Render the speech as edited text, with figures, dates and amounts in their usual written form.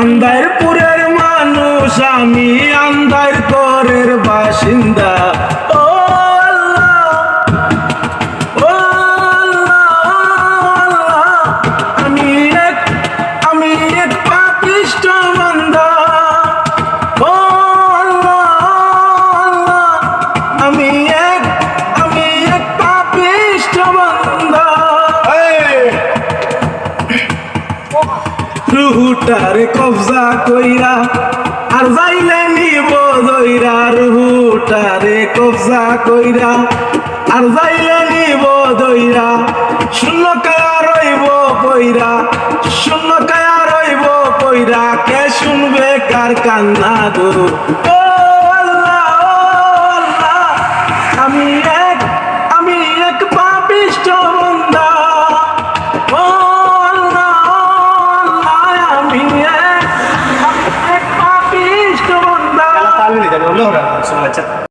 আন্দারপুরের মানুষ আমি, আন্দারপুরের বাসিন্দা। ও আল্লাহ, ও আল্লাহ, আমি এক পাপিষ্ঠ বান্দা। ও আল্লাহ, আমি এক পাপিষ্ঠ বান্দা। রুহুটারে কবজা কইরা আর যাইলে নিব দইরা, রুহুটারে কবজা কইরা আর যাইলে নিব দইরা। শূন্য কায়া রইব পইরা, শূন্য কায়া রইব পইরা, কে শুনবে কার কান্না গো। ও আল্লাহ, ও আল্লাহ, আমি এক পাপিষ্ঠ বান্দা। ও আল্লাহ, ও আল্লাহ, আমি এক পাপিষ্ঠ বান্দা।